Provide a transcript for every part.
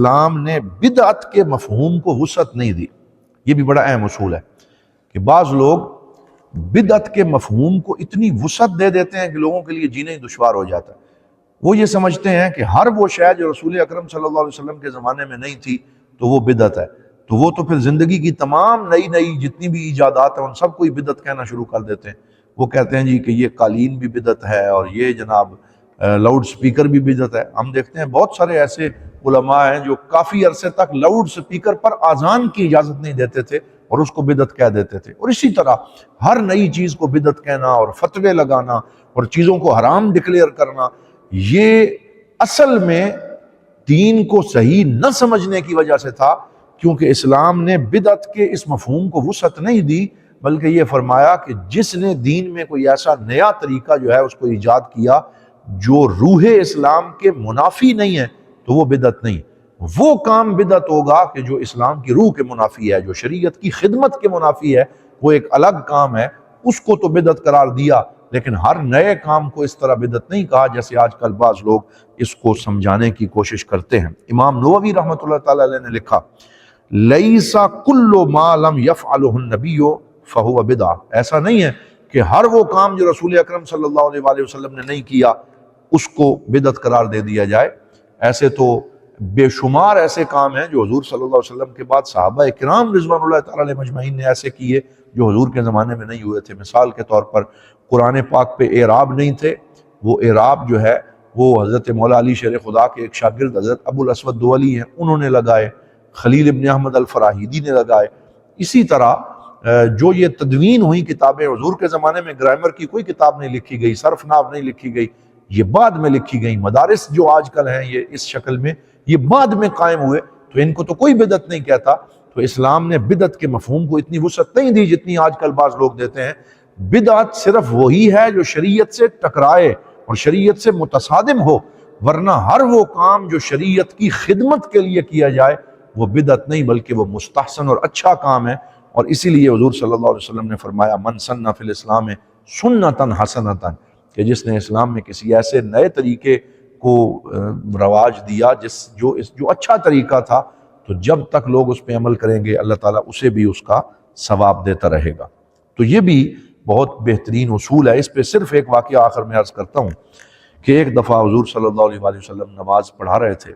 اسلام نے بدعت کے مفہوم کو وسعت نہیں دی۔ یہ بھی بڑا اہم اصول ہے کہ بعض لوگ بدعت کے مفہوم کو اتنی وسعت دے دیتے ہیں کہ لوگوں کے لیے جینا ہی دشوار ہو جاتا ہے۔ وہ یہ سمجھتے ہیں کہ ہر وہ شے جو رسول اکرم صلی اللہ علیہ وسلم کے زمانے میں نہیں تھی تو وہ بدعت ہے، تو وہ تو پھر زندگی کی تمام نئی جتنی بھی ایجادات ہیں ان سب کو ہی بدعت کہنا شروع کر دیتے ہیں۔ وہ کہتے ہیں جی کہ یہ قالین بھی بدعت ہے اور یہ جناب لاؤڈ سپیکر بھی بدعت ہے۔ ہم دیکھتے ہیں بہت سارے ایسے علماء ہیں جو کافی عرصے تک لاؤڈ سپیکر پر اذان کی اجازت نہیں دیتے تھے اور اس کو بدعت کہہ دیتے تھے۔ اور اسی طرح ہر نئی چیز کو بدعت کہنا اور فتوے لگانا اور چیزوں کو حرام ڈکلیئر کرنا، یہ اصل میں دین کو صحیح نہ سمجھنے کی وجہ سے تھا، کیونکہ اسلام نے بدعت کے اس مفہوم کو وسعت نہیں دی، بلکہ یہ فرمایا کہ جس نے دین میں کوئی ایسا نیا طریقہ جو ہے اس کو ایجاد کیا جو روح اسلام کے منافی نہیں ہے تو وہ بدعت نہیں۔ وہ کام بدعت ہوگا کہ جو اسلام کی روح کے منافی ہے، جو شریعت کی خدمت کے منافی ہے، وہ ایک الگ کام ہے، اس کو تو بدعت قرار دیا، لیکن ہر نئے کام کو اس طرح بدعت نہیں کہا جیسے آج کل بعض لوگ اس کو سمجھانے کی کوشش کرتے ہیں۔ امام نووی رحمۃ اللہ تعالی علیہ نے لکھا لیس کل ما لم یفعلہ النبی فہو بدعہ، ایسا نہیں ہے کہ ہر وہ کام جو رسول اکرم صلی اللہ علیہ وآلہ وسلم نے نہیں کیا اس کو بدعت قرار دے دیا جائے۔ ایسے تو بے شمار ایسے کام ہیں جو حضور صلی اللہ علیہ وسلم کے بعد صحابہ کرام رضوان اللہ تعالی علیہ مجمعین نے ایسے کیے جو حضور کے زمانے میں نہیں ہوئے تھے۔ مثال کے طور پر قرآن پاک پہ اعراب نہیں تھے، وہ اعراب جو ہے وہ حضرت مولا علی شیر خدا کے ایک شاگرد حضرت ابو الاسود دولی ہیں، انہوں نے لگائے، خلیل ابن احمد الفراہیدی نے لگائے۔ اسی طرح جو یہ تدوین ہوئی کتابیں، حضور کے زمانے میں گرامر کی کوئی کتاب نہیں لکھی گئی، صرف نحو نہیں لکھی گئی، یہ بعد میں لکھی گئی۔ مدارس جو آج کل ہیں یہ اس شکل میں، یہ بعد میں قائم ہوئے، تو ان کو تو کوئی بدعت نہیں کہتا۔ تو اسلام نے بدعت کے مفہوم کو اتنی وسعت نہیں دی جتنی آج کل بعض لوگ دیتے ہیں۔ بدعت صرف وہی ہے جو شریعت سے ٹکرائے اور شریعت سے متصادم ہو، ورنہ ہر وہ کام جو شریعت کی خدمت کے لیے کیا جائے وہ بدعت نہیں بلکہ وہ مستحسن اور اچھا کام ہے۔ اور اسی لیے حضور صلی اللہ علیہ وسلم نے فرمایا من سن فی الاسلام سنتا حسنتا، کہ جس نے اسلام میں کسی ایسے نئے طریقے کو رواج دیا جو اچھا طریقہ تھا، تو جب تک لوگ اس پہ عمل کریں گے اللہ تعالیٰ اسے بھی اس کا ثواب دیتا رہے گا۔ تو یہ بھی بہت بہترین اصول ہے۔ اس پہ صرف ایک واقعہ آخر میں عرض کرتا ہوں کہ ایک دفعہ حضور صلی اللہ علیہ وآلہ وسلم نماز پڑھا رہے تھے،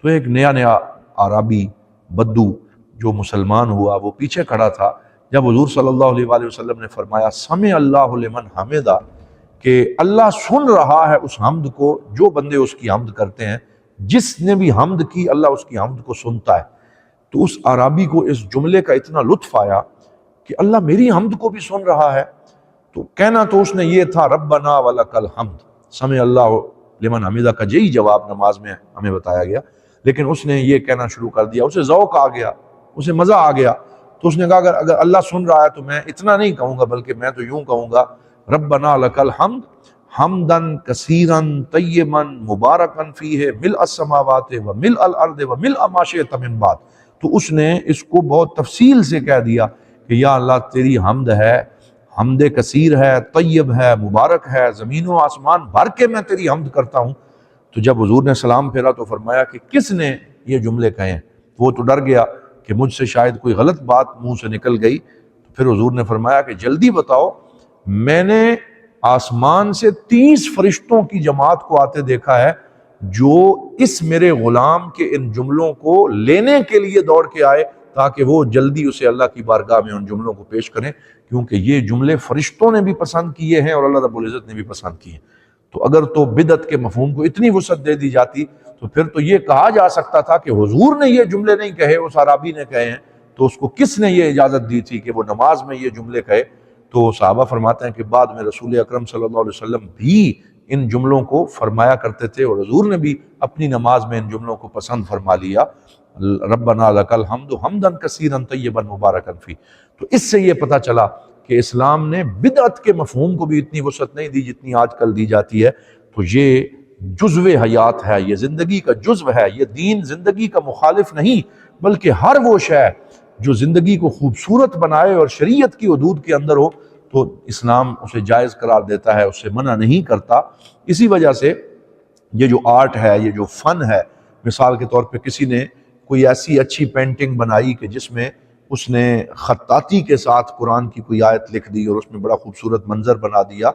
تو ایک نیا عربی بدو جو مسلمان ہوا وہ پیچھے کھڑا تھا۔ جب حضور صلی اللہ علیہ وآلہ وسلم نے فرمایا سمع اللہ لمن حمدہ، کہ اللہ سن رہا ہے اس حمد کو جو بندے اس کی حمد کرتے ہیں، جس نے بھی حمد کی اللہ اس کی حمد کو سنتا ہے، تو اس عربی کو اس جملے کا اتنا لطف آیا کہ اللہ میری حمد کو بھی سن رہا ہے۔ تو کہنا تو اس نے یہ تھا ربنا ولک الحمد، سمع اللہ لمن حمدہ کا یہی جواب نماز میں ہمیں بتایا گیا، لیکن اس نے یہ کہنا شروع کر دیا، اسے ذوق آ گیا، اسے مزہ آ گیا، تو اس نے کہا اگر اللہ سن رہا ہے تو میں اتنا نہیں کہوں گا بلکہ میں تو یوں کہوں گا ربنا لک الحمد حمدا کثیرا طیبا مبارکا فیہ ملء السماوات وملء الارض وملء ما شئت من بعد۔ تو اس نے اس کو بہت تفصیل سے کہہ دیا کہ یا اللہ تیری حمد ہے، حمد کثیر ہے، طیب ہے، مبارک ہے، زمین و آسمان بھر کے میں تیری حمد کرتا ہوں۔ تو جب حضور نے سلام پھیرا تو فرمایا کہ کس نے یہ جملے کہے ہیں؟ وہ تو ڈر گیا کہ مجھ سے شاید کوئی غلط بات منہ سے نکل گئی۔ تو پھر حضور نے فرمایا کہ جلدی بتاؤ، میں نے آسمان سے 30 فرشتوں کی جماعت کو آتے دیکھا ہے جو اس میرے غلام کے ان جملوں کو لینے کے لیے دوڑ کے آئے تاکہ وہ جلدی اسے اللہ کی بارگاہ میں ان جملوں کو پیش کریں، کیونکہ یہ جملے فرشتوں نے بھی پسند کیے ہیں اور اللہ رب العزت نے بھی پسند کیے ہیں۔ تو اگر تو بدعت کے مفہوم کو اتنی وسعت دے دی جاتی تو پھر تو یہ کہا جا سکتا تھا کہ حضور نے یہ جملے نہیں کہے، اس عرابی نے کہے ہیں، تو اس کو کس نے یہ اجازت دی تھی کہ وہ نماز میں یہ جملے کہے؟ تو صحابہ فرماتے ہیں کہ بعد میں رسول اکرم صلی اللہ علیہ وسلم بھی ان جملوں کو فرمایا کرتے تھے اور حضور نے بھی اپنی نماز میں ان جملوں کو پسند فرما لیا، ربنا لک الحمد حمدا کثیرا طیبا مبارکا فیہ۔ تو اس سے یہ پتہ چلا کہ اسلام نے بدعت کے مفہوم کو بھی اتنی وسعت نہیں دی جتنی آج کل دی جاتی ہے۔ تو یہ جزو حیات ہے، یہ زندگی کا جزو ہے، یہ دین زندگی کا مخالف نہیں بلکہ ہر وہ شے جو زندگی کو خوبصورت بنائے اور شریعت کی حدود کے اندر ہو تو اسلام اسے جائز قرار دیتا ہے، اسے منع نہیں کرتا۔ اسی وجہ سے یہ جو آرٹ ہے، یہ جو فن ہے، مثال کے طور پہ کسی نے کوئی ایسی اچھی پینٹنگ بنائی کہ جس میں اس نے خطاطی کے ساتھ قرآن کی کوئی آیت لکھ دی اور اس میں بڑا خوبصورت منظر بنا دیا،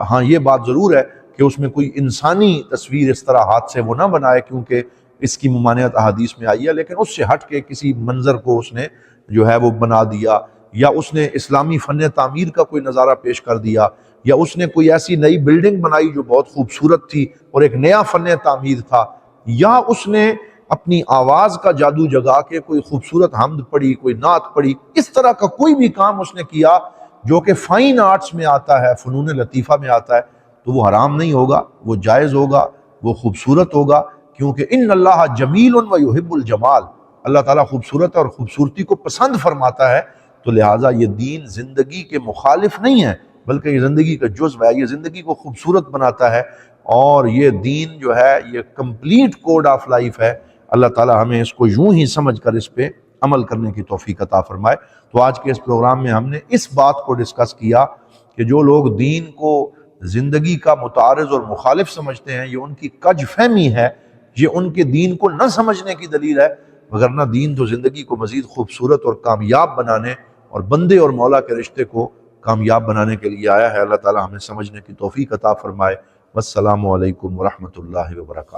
ہاں یہ بات ضرور ہے کہ اس میں کوئی انسانی تصویر اس طرح ہاتھ سے وہ نہ بنائے کیونکہ اس کی ممانعت احادیث میں آئی ہے، لیکن اس سے ہٹ کے کسی منظر کو اس نے جو ہے وہ بنا دیا، یا اس نے اسلامی فن تعمیر کا کوئی نظارہ پیش کر دیا، یا اس نے کوئی ایسی نئی بلڈنگ بنائی جو بہت خوبصورت تھی اور ایک نیا فن تعمیر تھا، یا اس نے اپنی آواز کا جادو جگا کے کوئی خوبصورت حمد پڑھی، کوئی نعت پڑھی، اس طرح کا کوئی بھی کام اس نے کیا جو کہ فائن آرٹس میں آتا ہے، فنون لطیفہ میں آتا ہے، تو وہ حرام نہیں ہوگا، وہ جائز ہوگا، وہ خوبصورت ہوگا، کیونکہ ان اللہ جمیل و یحب الجمال، اللہ تعالیٰ خوبصورت اور خوبصورتی کو پسند فرماتا ہے، تو لہٰذا یہ دین زندگی کے مخالف نہیں ہے بلکہ یہ زندگی کا جزو ہے، یہ زندگی کو خوبصورت بناتا ہے، اور یہ دین جو ہے یہ کمپلیٹ کوڈ آف لائف ہے۔ اللہ تعالیٰ ہمیں اس کو یوں ہی سمجھ کر اس پہ عمل کرنے کی توفیق عطا فرمائے۔ تو آج کے اس پروگرام میں ہم نے اس بات کو ڈسکس کیا کہ جو لوگ دین کو زندگی کا متعارض اور مخالف سمجھتے ہیں، یہ ان کی کج فہمی ہے، یہ ان کے دین کو نہ سمجھنے کی دلیل ہے، وگرنہ دین تو زندگی کو مزید خوبصورت اور کامیاب بنانے اور بندے اور مولا کے رشتے کو کامیاب بنانے کے لیے آیا ہے۔ اللہ تعالیٰ ہمیں سمجھنے کی توفیق عطا فرمائے۔ والسلام علیکم ورحمۃ اللہ وبرکاتہ۔